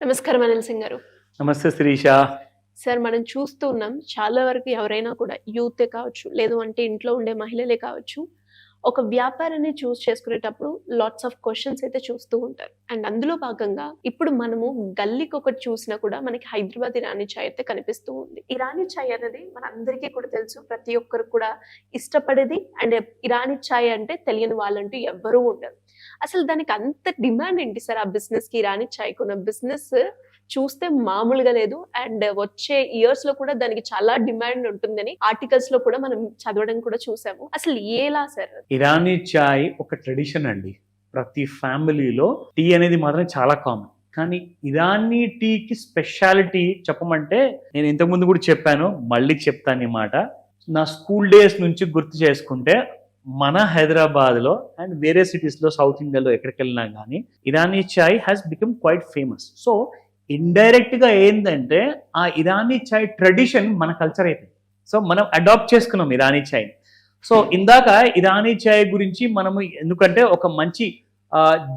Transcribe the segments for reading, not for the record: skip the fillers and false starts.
నమస్కారం అనిల్ సింగ్ గారు. నమస్తే శిరీష. సార్, మనం చూస్తూ ఉన్నాం చాలా వరకు ఎవరైనా కూడా యూతే కావచ్చు, లేదు అంటే ఇంట్లో ఉండే మహిళలే కావచ్చు, ఒక వ్యాపారాన్ని చూస్ చేసుకునేటప్పుడు లాట్స్ ఆఫ్ క్వశ్చన్స్ అయితే చూస్తూ ఉంటారు. అండ్ అందులో భాగంగా ఇప్పుడు మనము గల్లీకి ఒకటి చూసినా కూడా మనకి హైదరాబాద్ ఇరానీ చాయ్ అయితే కనిపిస్తూ ఉంది. ఇరానీ చాయ్ అనేది మన అందరికీ కూడా తెలుసు, ప్రతి ఒక్కరు కూడా ఇష్టపడేది. అండ్ ఇరానీ చాయ్ అంటే తెలియని వాళ్ళంటూ ఎవ్వరూ ఉండరు. అసలు దానికి అంత డిమాండ్ ఏంటి సార్? ఆ బిజినెస్ కి, ఇరానీ చాయ్ కొన్న బిజినెస్ చూస్తే మామూలుగా లేదు. అండ్ వచ్చే ఇయర్స్ లో కూడా దానికి చాలా డిమాండ్ ఉంటుందని ఆర్టికల్స్ లో కూడా మనం చదవడం కూడా చూసాము. అసలు ఎలా సార్? ఇరానీ చాయ్ ఒక ట్రెడిషన్ అండి. ప్రతి ఫ్యామిలీలో టీ అనేది మాత్రం చాలా కామన్. కానీ ఇరానీ టీకి స్పెషాలిటీ చెప్పమంటే, నేను ఇంతకుముందు కూడా చెప్పాను, మళ్ళీ చెప్తాను ఈ మాట. నా స్కూల్ డేస్ నుంచి గుర్తు చేసుకుంటే మన హైదరాబాద్లో అండ్ వేరే సిటీస్లో, సౌత్ ఇండియాలో ఎక్కడికి వెళ్ళినా కానీ Irani chai has become quite famous. So ఇండైరెక్ట్గా ఏంటంటే ఆ ఇరానీ చాయ్ ట్రెడిషన్ మన కల్చర్ అయిపోయింది. సో మనం అడాప్ట్ చేసుకున్నాం ఇరానీ చాయ్. సో ఇందాక ఇరానీ చాయ్ గురించి మనము ఎందుకంటే ఒక మంచి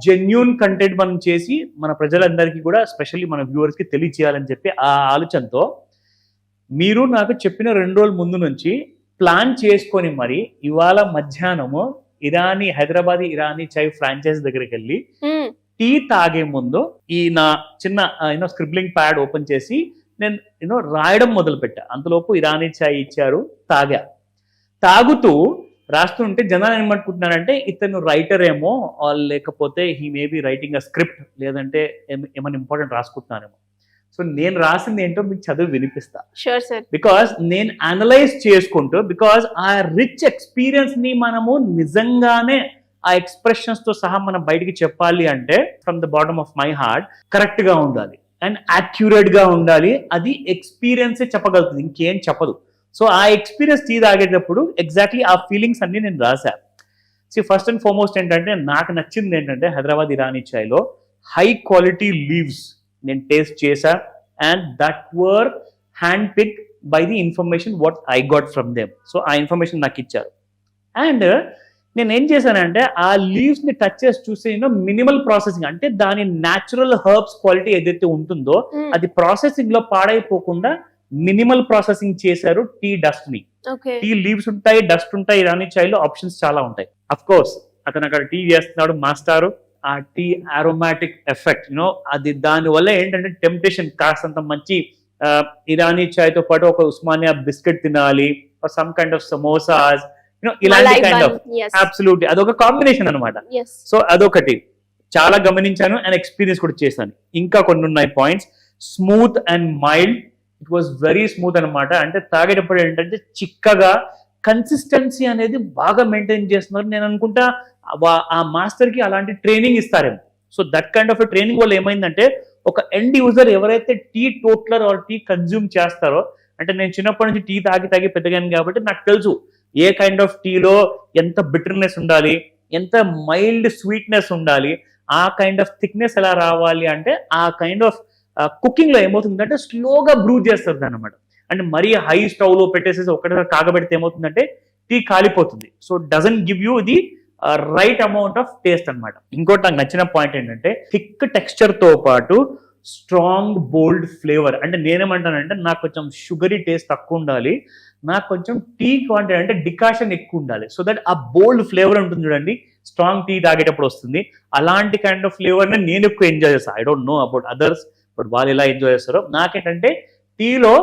జెన్యూన్ కంటెంట్ మనం చేసి మన ప్రజలందరికీ కూడా, ఎస్పెషల్లీ మన వ్యూవర్స్కి తెలియచేయాలని చెప్పి ఆ ఆలోచనతో మీరు నాకు చెప్పిన 2 రోజుల ముందు నుంచి ప్లాన్ చేసుకొని మరి ఇవాళ మధ్యాహ్నము హైదరాబాదీ ఇరానీ చాయ్ ఫ్రాంచైజ్ దగ్గరికి వెళ్ళి టీ తాగే ముందు ఈ నా చిన్న స్క్రిబ్లింగ్ ప్యాడ్ ఓపెన్ చేసి నేను రాయడం మొదలు పెట్టా. అంతలోపు ఇరానీ చాయ్ ఇచ్చారు, తాగుతూ రాస్తుంటే జనాలు ఏమనుకుంటున్నారంటే ఇతను రైటర్ ఏమో, లేకపోతే he may be writing a script, లేదంటే ఏమైనా ఇంపార్టెంట్ రాసుకుంటున్నానేమో. సో నేను రాసింది ఏంటో మీకు చదువు వినిపిస్తా. బికాస్ నేను అనలైజ్ చేసుకుంటూ, బికాస్ ఆ రిచ్ ఎక్స్పీరియన్స్ ని మనము నిజంగానే ఆ ఎక్స్ప్రెషన్స్ తో సహా మనం బయటికి చెప్పాలి అంటే from the bottom of my heart correct గా ఉండాలి అండ్ యాక్యురేట్ గా ఉండాలి. అది ఎక్స్పీరియన్సే చెప్పగలుగుతుంది, ఇంకేం చెప్పదు. సో ఆ ఎక్స్పీరియన్స్ టీ తాగేటప్పుడు ఎగ్జాక్ట్లీ ఆ ఫీలింగ్స్ అన్ని నేను రాశాను. ఫస్ట్ అండ్ ఫార్మోస్ట్ ఏంటంటే, నాకు నచ్చింది ఏంటంటే హైదరాబాద్ ఇరానీ చాయ్లో హై క్వాలిటీ లీవ్స్ నేను టేస్ట్ చేశా. And that were hand pick by the information what I got from them. So ఆ ఇన్ఫర్మేషన్ నాకు ఇచ్చారు. అండ్ నేను ఏం చేశానంటే ఆ లీవ్స్ ని టచ్ చేసి చూసి మినిమల్ ప్రాసెసింగ్, అంటే దాని న్యాచురల్ హర్బ్స్ క్వాలిటీ ఏదైతే ఉంటుందో అది ప్రాసెసింగ్ లో పాడైపోకుండా మినిమల్ ప్రాసెసింగ్ చేశారు. టీ డస్ట్ ని, టీ లీవ్స్ ఉంటాయి, డస్ట్ ఉంటాయి. ఇరానీ చాయ్ లో ఆప్షన్స్ చాలా ఉంటాయి. అఫ్ కోర్స్ అతను అక్కడ టీ చేస్తున్నాడు, మాస్టారు. ఆ టీ అరోమాటిక్ ఎఫెక్ట్ అది దాని వల్ల ఏంటంటే టెంప్టేషన్, కాస్తంత మంచి ఇరానీ చాయ్ తో పాటు ఒక ఉస్మానియా బిస్కెట్ తినాలి, సమ్ కైండ్ ఆఫ్ సమోసాస్, ఇలాంటి కైండ్ ఆఫ్ అబ్సల్యూట్లీ అదొక కాంబినేషన్ అనమాట. సో అదొకటి చాలా గమనించాను అండ్ ఎక్స్పీరియన్స్ కూడా చేశాను. ఇంకా కొన్ని ఉన్నాయి points. Smooth and mild, it was very smooth అనమాట. అంటే తాగేటప్పుడు ఏంటంటే చిక్కగా, కన్సిస్టెన్సీ అనేది బాగా మెయింటైన్ చేస్తున్నారు. నేను అనుకుంటా ఆ మాస్టర్ కి అలాంటి ట్రైనింగ్ ఇస్తారేమో. So that kind of training వల్ల ఏమైందంటే ఒక ఎండ్ యూజర్ ఎవరైతే టీ టోట్లర్ ఆర్ టీ కన్జ్యూమ్ చేస్తారో, అంటే నేను చిన్నప్పటి నుంచి టీ తాగి పెద్దగాను కాబట్టి నాకు తెలుసు ఏ కైండ్ ఆఫ్ టీలో ఎంత బిటర్నెస్ ఉండాలి, ఎంత మైల్డ్ స్వీట్నెస్ ఉండాలి, ఆ కైండ్ ఆఫ్ థిక్నెస్ ఎలా రావాలి. అంటే ఆ కైండ్ ఆఫ్ కుకింగ్ లో ఏమవుతుందంటే స్లోగా బ్రూ చేస్తుంది అనమాట. అంటే మరీ హై స్టవ్ లో పెట్టేసేసి ఒకటి కాగబెడితే ఏమవుతుందంటే టీ కాలిపోతుంది. So doesn't give you the right amount of taste అనమాట. ఇంకోటి నాకు నచ్చిన పాయింట్ ఏంటంటే థిక్ టెక్స్చర్ తో పాటు స్ట్రాంగ్ బోల్డ్ ఫ్లేవర్. అంటే నేనేమంటానంటే నాకు కొంచెం షుగరీ టేస్ట్ తక్కువ ఉండాలి, నాకు కొంచెం టీ క్వాంటిటీ అంటే డికాషన్ ఎక్కువ ఉండాలి. సో దట్ ఆ బోల్డ్ ఫ్లేవర్ ఉంటుంది చూడండి, స్ట్రాంగ్ టీ తాగేటప్పుడు వస్తుంది. అలాంటి కైండ్ ఆఫ్ ఫ్లేవర్ ని నేను ఎక్కువ ఎంజాయ్ చేస్తాను. I don't know about others, but వాళ్ళు ఎలా ఎంజాయ్ చేస్తారో. నాకేంటంటే టీలో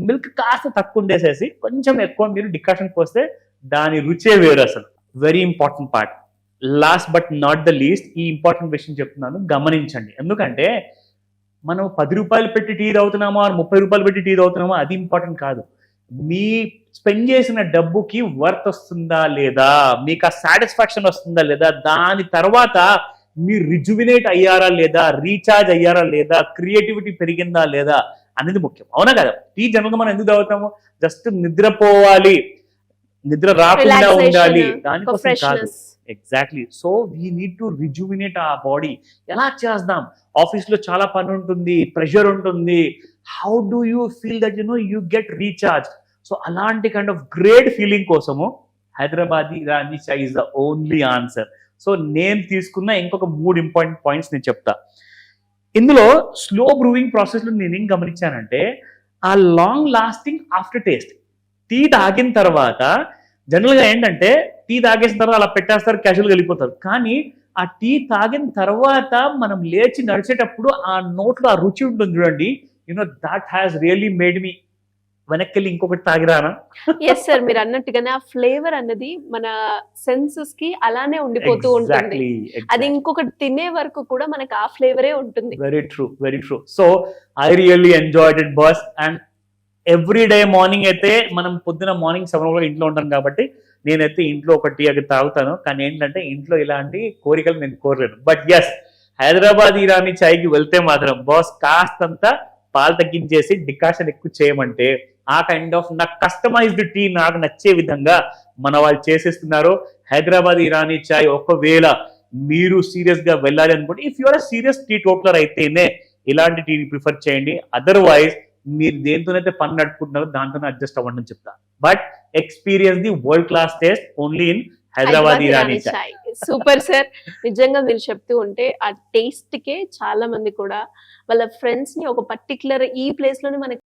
మిల్క్ కాస్త తక్కువ ఉండేసేసి కొంచెం ఎక్కువ మీరు డికాషన్ పోస్తే దాని రుచే వేరు అసలు. Very important part. Last but not the least, ఈ ఇంపార్టెంట్ విషయం చెప్తున్నాను, గమనించండి. ఎందుకంటే మనం 10 రూపాయలు పెట్టి టీ తాగుతున్నామో, 30 రూపాయలు పెట్టి టీ తాగుతున్నామో అది ఇంపార్టెంట్ కాదు. మీ స్పెండ్ చేసిన డబ్బుకి వర్త్ వస్తుందా లేదా, మీకు ఆ సాటిస్ఫాక్షన్ వస్తుందా లేదా, దాని తర్వాత మీరు రిజువినేట్ అయ్యారా లేదా, రీఛార్జ్ అయ్యారా లేదా, క్రియేటివిటీ పెరిగిందా లేదా అనేది ముఖ్యం. అవునా కదా? టీ జనరల్గా మనం ఎందుకు తాగుతాము? జస్ట్ నిద్రపోవాలి, నిద్ర రాకుండా ఉండాలి, దానికోసం కాదు. Exactly. So we need to rejuvenate ఆ బాడీ. ఎలా చేద్దాం? ఆఫీస్ లో చాలా పని ఉంటుంది, ప్రెషర్ ఉంటుంది. How do you feel that you get recharge? So అలాంటి కైండ్ ఆఫ్ గ్రేట్ ఫీలింగ్ కోసము Hyderabadi Irani chai is the only answer. So నేను తీసుకున్న ఇంకొక 3 ఇంపార్టెంట్ పాయింట్స్ నేను చెప్తా. ఇందులో స్లో బ్రూవింగ్ ప్రాసెస్లో నేనేం గమనించానంటే ఆ long lasting after taste. Tea తాగిన తర్వాత జనరల్గా ఏంటంటే టీ తాగేసిన తర్వాత అలా పెట్టేస్తారు, క్యాజువల్గా వెళ్ళిపోతారు. కానీ ఆ టీ తాగిన తర్వాత మనం లేచి నడిచేటప్పుడు ఆ నోట్లో ఆ రుచి ఉంటుంది చూడండి, that has really made me వెనక్కి వెళ్ళి ఇంకొకటి తాగిరానా. ఎస్ సార్, మీరు అన్నట్టుగానే ఆ ఫ్లేవర్ అన్నది మన సెన్సెస్ కి అలానే ఉండిపోతూ ఉంటుంది. అది ఇంకొకటి తినే వరకు కూడా మనకి ఆ ఫ్లేవరే ఉంటుంది. Very true, very true. So I really enjoyed it boss. And every day morning అయితే మనం పొద్దున మార్నింగ్ 7 ఇంట్లో ఉంటాం కాబట్టి నేనైతే ఇంట్లో ఒక టీ అది తాగుతాను. కానీ ఏంటంటే ఇంట్లో ఇలాంటి కోరికలు నేను కోరలేను. బట్ ఎస్, హైదరాబాద్ ఇరానీ చాయ్కి వెళ్తే మాత్రం బాస్ కాస్తంత పాలు తగ్గించేసి డికాషన్ ఎక్కువ చేయమంటే ఆ కైండ్ ఆఫ్ నాకు కస్టమైజ్డ్ టీ నాకు నచ్చే విధంగా మన వాళ్ళు చేసేస్తున్నారు. హైదరాబాద్ ఇరానీ చాయ్ ఒకవేళ మీరు సీరియస్ గా వెళ్ళాలి అనుకుంటే, if you're serious teetotaller అయితేనే ఇలాంటి టీని ప్రిఫర్ చేయండి. అదర్వైజ్ మీరు దేంతోనైతే పని నడుపుకుంటున్నారో దాంతోనే అడ్జస్ట్ అవ్వండి అని చెప్తా. But experience the world class taste only in Hyderabad Irani chai. Super sir, నిజంగా మీరు చెప్తూ ఉంటే ఆ టేస్ట్ కే చాలా మంది కూడా వాళ్ళ ఫ్రెండ్స్ ని ఒక పర్టికులర్ ఈ ప్లేస్ లోనే మనకి